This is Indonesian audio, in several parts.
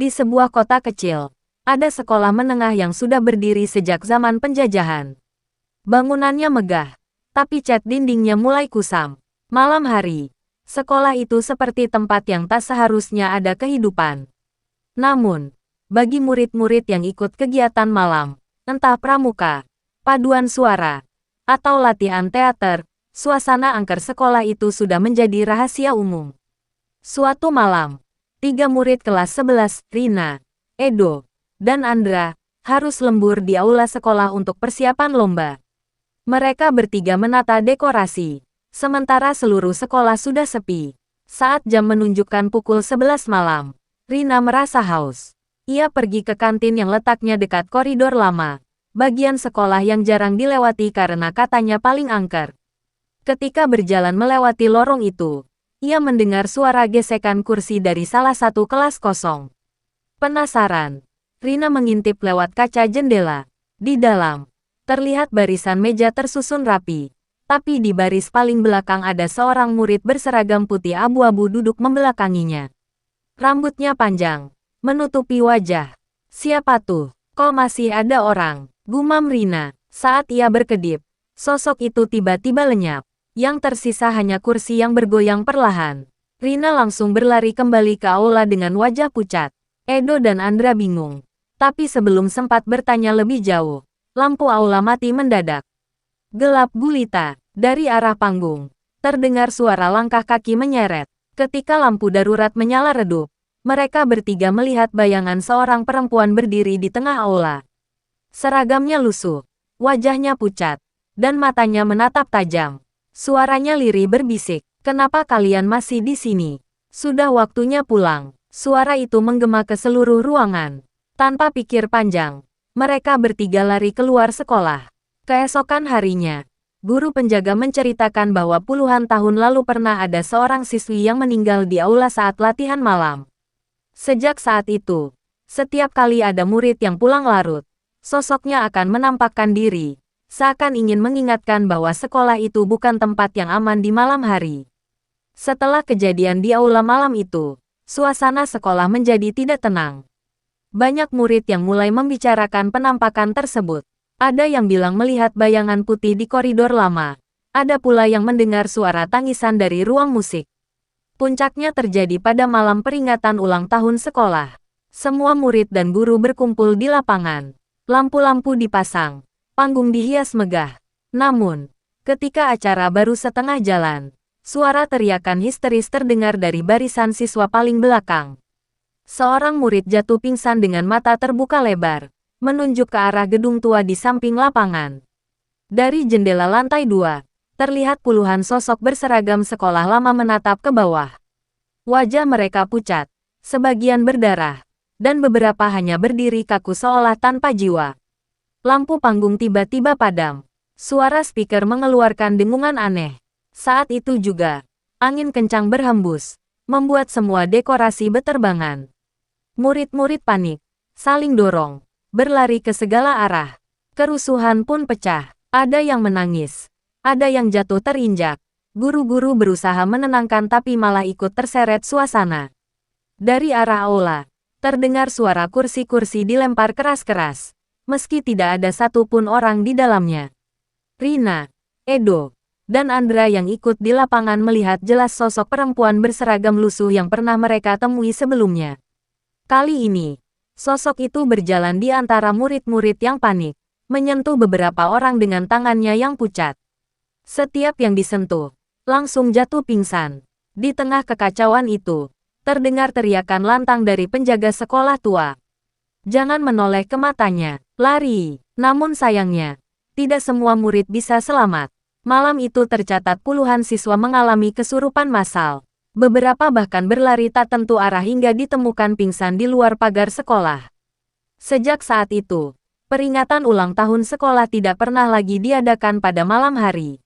Di sebuah kota kecil, ada sekolah menengah yang sudah berdiri sejak zaman penjajahan. Bangunannya megah, tapi cat dindingnya mulai kusam. Malam hari, sekolah itu seperti tempat yang tak seharusnya ada kehidupan. Namun, bagi murid-murid yang ikut kegiatan malam, entah pramuka, paduan suara, atau latihan teater, suasana angker sekolah itu sudah menjadi rahasia umum. Suatu malam, 3 murid kelas 11, Rina, Edo, dan Andra, harus lembur di aula sekolah untuk persiapan lomba. Mereka bertiga menata dekorasi, sementara seluruh sekolah sudah sepi. Saat jam menunjukkan pukul 11 malam, Rina merasa haus. Ia pergi ke kantin yang letaknya dekat koridor lama, bagian sekolah yang jarang dilewati karena katanya paling angker. Ketika berjalan melewati lorong itu, ia mendengar suara gesekan kursi dari salah satu kelas kosong. Penasaran, Rina mengintip lewat kaca jendela. Di dalam, terlihat barisan meja tersusun rapi, tapi di baris paling belakang ada seorang murid berseragam putih abu-abu duduk membelakanginya. Rambutnya panjang, menutupi wajah. "Siapa tuh? Kok masih ada orang?" gumam Rina. Saat ia berkedip, sosok itu tiba-tiba lenyap. Yang tersisa hanya kursi yang bergoyang perlahan. Rina langsung berlari kembali ke aula dengan wajah pucat. Edo dan Andra bingung. Tapi sebelum sempat bertanya lebih jauh, lampu aula mati mendadak. Gelap gulita. Dari arah panggung, terdengar suara langkah kaki menyeret. Ketika lampu darurat menyala redup, mereka bertiga melihat bayangan seorang perempuan berdiri di tengah aula. Seragamnya lusuh, wajahnya pucat, dan matanya menatap tajam. Suaranya lirih berbisik, "Kenapa kalian masih di sini? Sudah waktunya pulang." Suara itu menggema ke seluruh ruangan. Tanpa pikir panjang, mereka bertiga lari keluar sekolah. Keesokan harinya, guru penjaga menceritakan bahwa puluhan tahun lalu pernah ada seorang siswi yang meninggal di aula saat latihan malam. Sejak saat itu, setiap kali ada murid yang pulang larut, sosoknya akan menampakkan diri, seakan ingin mengingatkan bahwa sekolah itu bukan tempat yang aman di malam hari. Setelah kejadian di aula malam itu, suasana sekolah menjadi tidak tenang. Banyak murid yang mulai membicarakan penampakan tersebut. Ada yang bilang melihat bayangan putih di koridor lama. Ada pula yang mendengar suara tangisan dari ruang musik. Puncaknya terjadi pada malam peringatan ulang tahun sekolah. Semua murid dan guru berkumpul di lapangan. Lampu-lampu dipasang. Panggung dihias megah. Namun, ketika acara baru setengah jalan, suara teriakan histeris terdengar dari barisan siswa paling belakang. Seorang murid jatuh pingsan dengan mata terbuka lebar, menunjuk ke arah gedung tua di samping lapangan. Dari jendela lantai 2, terlihat puluhan sosok berseragam sekolah lama menatap ke bawah. Wajah mereka pucat, sebagian berdarah, dan beberapa hanya berdiri kaku seolah tanpa jiwa. Lampu panggung tiba-tiba padam. Suara speaker mengeluarkan dengungan aneh. Saat itu juga, angin kencang berhembus, membuat semua dekorasi beterbangan. Murid-murid panik, saling dorong, berlari ke segala arah. Kerusuhan pun pecah. Ada yang menangis, ada yang jatuh terinjak. Guru-guru berusaha menenangkan tapi malah ikut terseret suasana. Dari arah aula, terdengar suara kursi-kursi dilempar keras-keras, meski tidak ada satupun orang di dalamnya. Rina, Edo, dan Andra yang ikut di lapangan melihat jelas sosok perempuan berseragam lusuh yang pernah mereka temui sebelumnya. Kali ini, sosok itu berjalan di antara murid-murid yang panik, menyentuh beberapa orang dengan tangannya yang pucat. Setiap yang disentuh, langsung jatuh pingsan. Di tengah kekacauan itu, terdengar teriakan lantang dari penjaga sekolah tua. "Jangan menoleh ke matanya, lari!" Namun sayangnya, tidak semua murid bisa selamat. Malam itu tercatat puluhan siswa mengalami kesurupan massal. Beberapa bahkan berlari tak tentu arah hingga ditemukan pingsan di luar pagar sekolah. Sejak saat itu, peringatan ulang tahun sekolah tidak pernah lagi diadakan pada malam hari.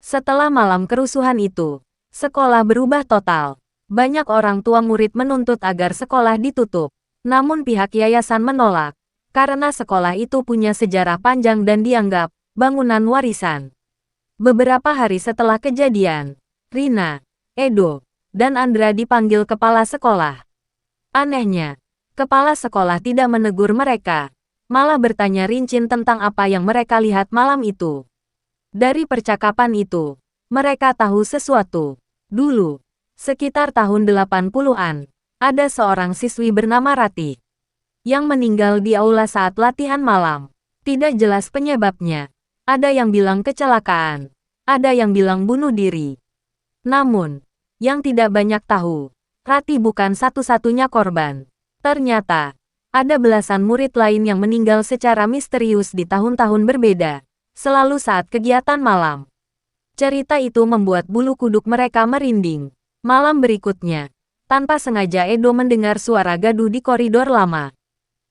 Setelah malam kerusuhan itu, sekolah berubah total. Banyak orang tua murid menuntut agar sekolah ditutup. Namun pihak yayasan menolak, karena sekolah itu punya sejarah panjang dan dianggap bangunan warisan. Beberapa hari setelah kejadian, Rina, Edo, dan Andra dipanggil kepala sekolah. Anehnya, Kepala sekolah tidak menegur mereka, malah bertanya rinci tentang apa yang mereka lihat malam itu. Dari percakapan itu, mereka tahu sesuatu. Dulu, sekitar tahun 80-an, ada seorang siswi bernama Rati yang meninggal di aula saat latihan malam. Tidak jelas penyebabnya. Ada yang bilang kecelakaan, ada yang bilang bunuh diri. Namun, yang tidak banyak tahu, Rati bukan satu-satunya korban. Ternyata, ada belasan murid lain yang meninggal secara misterius di tahun-tahun berbeda, selalu saat kegiatan malam. Cerita itu membuat bulu kuduk mereka merinding. Malam berikutnya, tanpa sengaja Edo mendengar suara gaduh di koridor lama.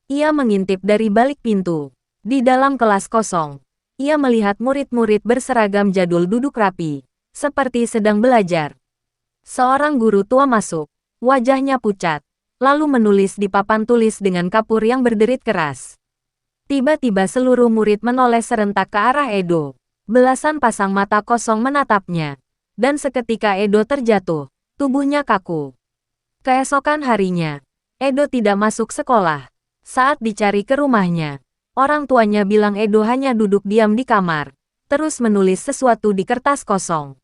Ia mengintip dari balik pintu. Di dalam kelas kosong, ia melihat murid-murid berseragam jadul duduk rapi, seperti sedang belajar. Seorang guru tua masuk, wajahnya pucat, lalu menulis di papan tulis dengan kapur yang berderit keras. Tiba-tiba seluruh murid menoleh serentak ke arah Edo. Belasan pasang mata kosong menatapnya, dan seketika Edo terjatuh, tubuhnya kaku. Keesokan harinya, Edo tidak masuk sekolah. Saat dicari ke rumahnya, orang tuanya bilang Edo hanya duduk diam di kamar, terus menulis sesuatu di kertas kosong.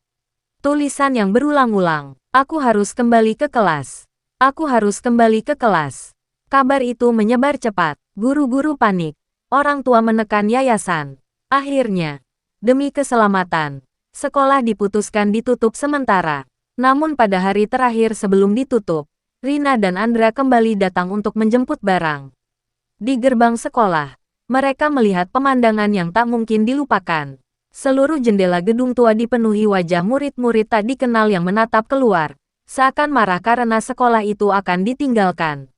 Tulisan yang berulang-ulang, "Aku harus kembali ke kelas. Aku harus kembali ke kelas." Kabar itu menyebar cepat, guru-guru panik, orang tua menekan yayasan. Akhirnya, demi keselamatan, sekolah diputuskan ditutup sementara. Namun pada hari terakhir sebelum ditutup, Rina dan Andra kembali datang untuk menjemput barang. Di gerbang sekolah, mereka melihat pemandangan yang tak mungkin dilupakan. Seluruh jendela gedung tua dipenuhi wajah murid-murid tak dikenal yang menatap keluar, seakan marah karena sekolah itu akan ditinggalkan.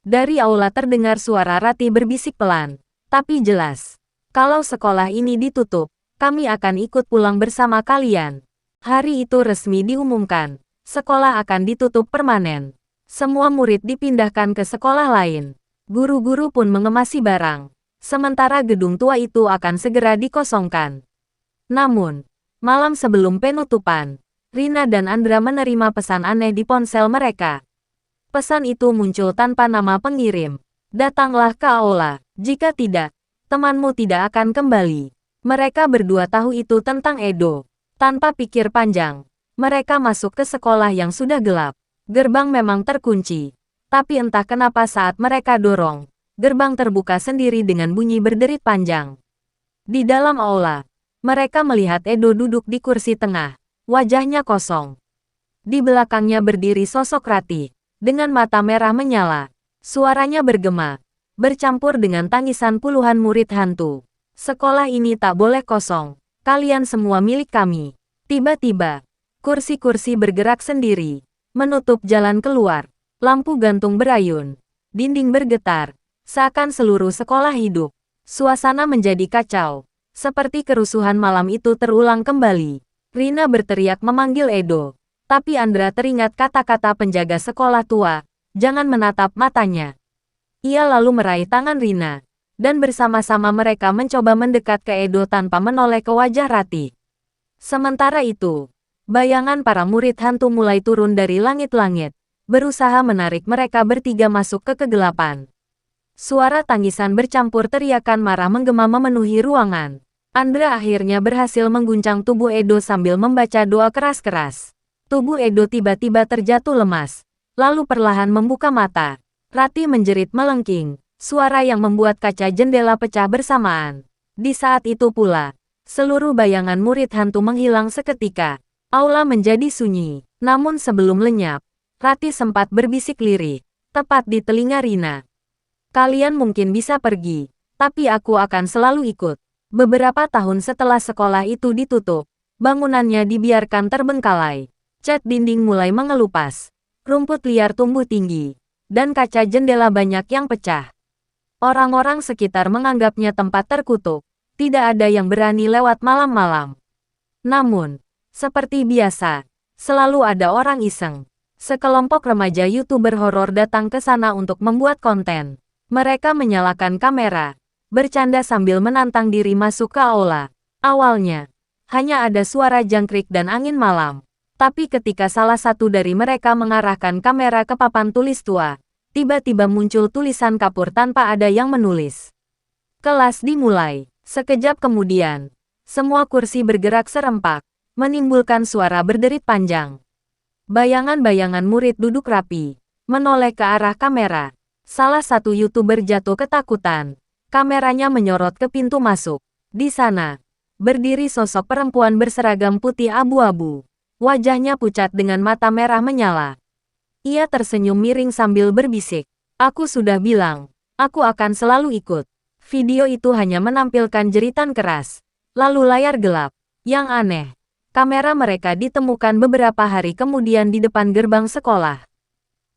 Dari aula terdengar suara Rati berbisik pelan, tapi jelas. "Kalau sekolah ini ditutup, kami akan ikut pulang bersama kalian." Hari itu resmi diumumkan, sekolah akan ditutup permanen. Semua murid dipindahkan ke sekolah lain. Guru-guru pun mengemasi barang, sementara gedung tua itu akan segera dikosongkan. Namun, malam sebelum penutupan, Rina dan Andra menerima pesan aneh di ponsel mereka. Pesan itu muncul tanpa nama pengirim. "Datanglah ke aula, jika tidak, temanmu tidak akan kembali." Mereka berdua tahu itu tentang Edo. Tanpa pikir panjang, mereka masuk ke sekolah yang sudah gelap. Gerbang memang terkunci. Tapi entah kenapa saat mereka dorong, gerbang terbuka sendiri dengan bunyi berderit panjang. Di dalam aula, mereka melihat Edo duduk di kursi tengah, wajahnya kosong. Di belakangnya berdiri sosok Rati, dengan mata merah menyala. Suaranya bergema, bercampur dengan tangisan puluhan murid hantu. "Sekolah ini tak boleh kosong, kalian semua milik kami." Tiba-tiba, kursi-kursi bergerak sendiri, menutup jalan keluar. Lampu gantung berayun, dinding bergetar, seakan seluruh sekolah hidup. Suasana menjadi kacau, seperti kerusuhan malam itu terulang kembali. Rina berteriak memanggil Edo, tapi Andra teringat kata-kata penjaga sekolah tua, "Jangan menatap matanya." Ia lalu meraih tangan Rina, dan bersama-sama mereka mencoba mendekat ke Edo tanpa menoleh ke wajah Rati. Sementara itu, bayangan para murid hantu mulai turun dari langit-langit, berusaha menarik mereka bertiga masuk ke kegelapan. Suara tangisan bercampur teriakan marah menggema memenuhi ruangan. Andra akhirnya berhasil mengguncang tubuh Edo sambil membaca doa keras-keras. Tubuh Edo tiba-tiba terjatuh lemas, lalu perlahan membuka mata. Rati menjerit melengking, suara yang membuat kaca jendela pecah bersamaan. Di saat itu pula, seluruh bayangan murid hantu menghilang seketika. Aula menjadi sunyi, namun sebelum lenyap, Rati sempat berbisik lirih, tepat di telinga Rina. "Kalian mungkin bisa pergi, tapi aku akan selalu ikut." Beberapa tahun setelah sekolah itu ditutup, bangunannya dibiarkan terbengkalai. Cat dinding mulai mengelupas, rumput liar tumbuh tinggi, dan kaca jendela banyak yang pecah. Orang-orang sekitar menganggapnya tempat terkutuk, tidak ada yang berani lewat malam-malam. Namun, seperti biasa, selalu ada orang iseng. Sekelompok remaja YouTuber horor datang ke sana untuk membuat konten. Mereka menyalakan kamera, bercanda sambil menantang diri masuk ke aula. Awalnya, hanya ada suara jangkrik dan angin malam. Tapi ketika salah satu dari mereka mengarahkan kamera ke papan tulis tua, tiba-tiba muncul tulisan kapur tanpa ada yang menulis. Kelas dimulai. Sekejap kemudian, semua kursi bergerak serempak, menimbulkan suara berderit panjang. Bayangan-bayangan murid duduk rapi, menoleh ke arah kamera. Salah satu YouTuber jatuh ketakutan. Kameranya menyorot ke pintu masuk. Di sana, berdiri sosok perempuan berseragam putih abu-abu. Wajahnya pucat dengan mata merah menyala. Ia tersenyum miring sambil berbisik. Aku sudah bilang, aku akan selalu ikut. Video itu hanya menampilkan jeritan keras. Lalu layar gelap. Yang aneh, kamera mereka ditemukan beberapa hari kemudian di depan gerbang sekolah.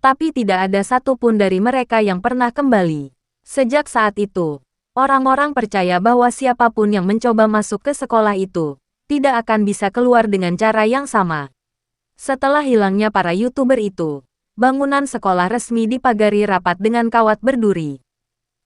Tapi tidak ada satupun dari mereka yang pernah kembali. Sejak saat itu, orang-orang percaya bahwa siapapun yang mencoba masuk ke sekolah itu, tidak akan bisa keluar dengan cara yang sama. Setelah hilangnya para YouTuber itu, bangunan sekolah resmi dipagari rapat dengan kawat berduri.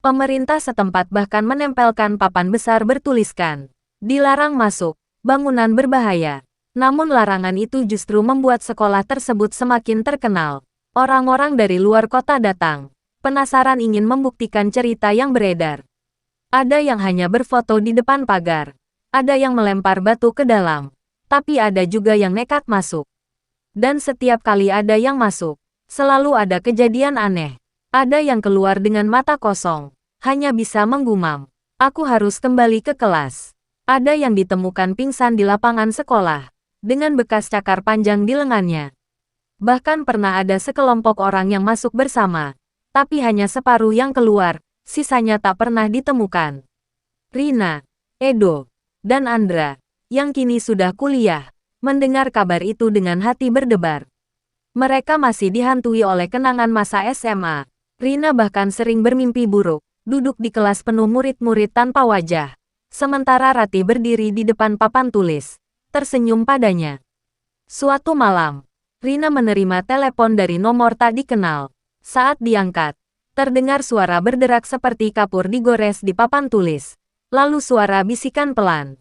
Pemerintah setempat bahkan menempelkan papan besar bertuliskan, "Dilarang masuk, bangunan berbahaya." Namun larangan itu justru membuat sekolah tersebut semakin terkenal. Orang-orang dari luar kota datang, penasaran ingin membuktikan cerita yang beredar. Ada yang hanya berfoto di depan pagar, ada yang melempar batu ke dalam, tapi ada juga yang nekat masuk. Dan setiap kali ada yang masuk, selalu ada kejadian aneh. Ada yang keluar dengan mata kosong, hanya bisa menggumam, "Aku harus kembali ke kelas." Ada yang ditemukan pingsan di lapangan sekolah, dengan bekas cakar panjang di lengannya. Bahkan pernah ada sekelompok orang yang masuk bersama, tapi hanya separuh yang keluar, sisanya tak pernah ditemukan. Rina, Edo, dan Andra, yang kini sudah kuliah, mendengar kabar itu dengan hati berdebar. Mereka masih dihantui oleh kenangan masa SMA. Rina bahkan sering bermimpi buruk, duduk di kelas penuh murid-murid tanpa wajah. Sementara Ratih berdiri di depan papan tulis, tersenyum padanya. Suatu malam, Rina menerima telepon dari nomor tak dikenal. Saat diangkat, terdengar suara berderak seperti kapur digores di papan tulis. Lalu suara bisikan pelan.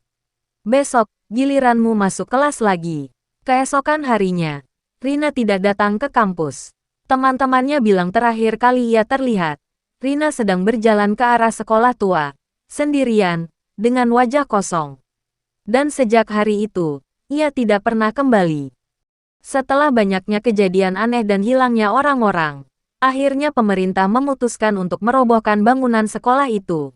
"Besok, giliranmu masuk kelas lagi." Keesokan harinya, Rina tidak datang ke kampus. Teman-temannya bilang terakhir kali ia terlihat, Rina sedang berjalan ke arah sekolah tua, sendirian, dengan wajah kosong. Dan sejak hari itu, ia tidak pernah kembali. Setelah banyaknya kejadian aneh dan hilangnya orang-orang, akhirnya pemerintah memutuskan untuk merobohkan bangunan sekolah itu.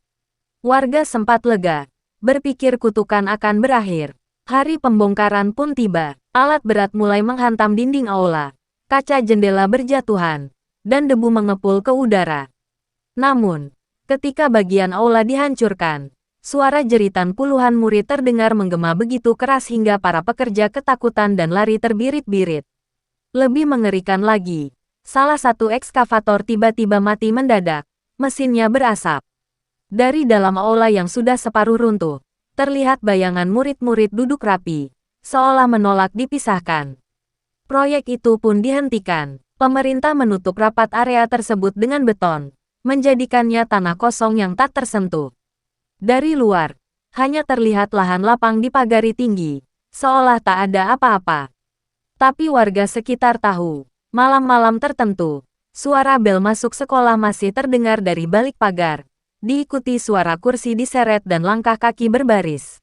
Warga sempat lega, berpikir kutukan akan berakhir. Hari pembongkaran pun tiba, alat berat mulai menghantam dinding aula. Kaca jendela berjatuhan, dan debu mengepul ke udara. Namun, ketika bagian aula dihancurkan, suara jeritan puluhan murid terdengar menggema begitu keras hingga para pekerja ketakutan dan lari terbirit-birit. Lebih mengerikan lagi, salah satu ekskavator tiba-tiba mati mendadak, mesinnya berasap. Dari dalam aula yang sudah separuh runtuh, terlihat bayangan murid-murid duduk rapi, seolah menolak dipisahkan. Proyek itu pun dihentikan. Pemerintah menutup rapat area tersebut dengan beton, menjadikannya tanah kosong yang tak tersentuh. Dari luar, hanya terlihat lahan lapang dipagari tinggi, seolah tak ada apa-apa. Tapi warga sekitar tahu, malam-malam tertentu, suara bel masuk sekolah masih terdengar dari balik pagar, diikuti suara kursi diseret dan langkah kaki berbaris.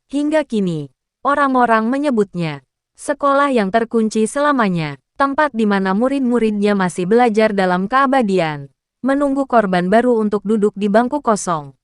Hingga kini, orang-orang menyebutnya sekolah yang terkunci selamanya, tempat di mana murid-muridnya masih belajar dalam keabadian, menunggu korban baru untuk duduk di bangku kosong.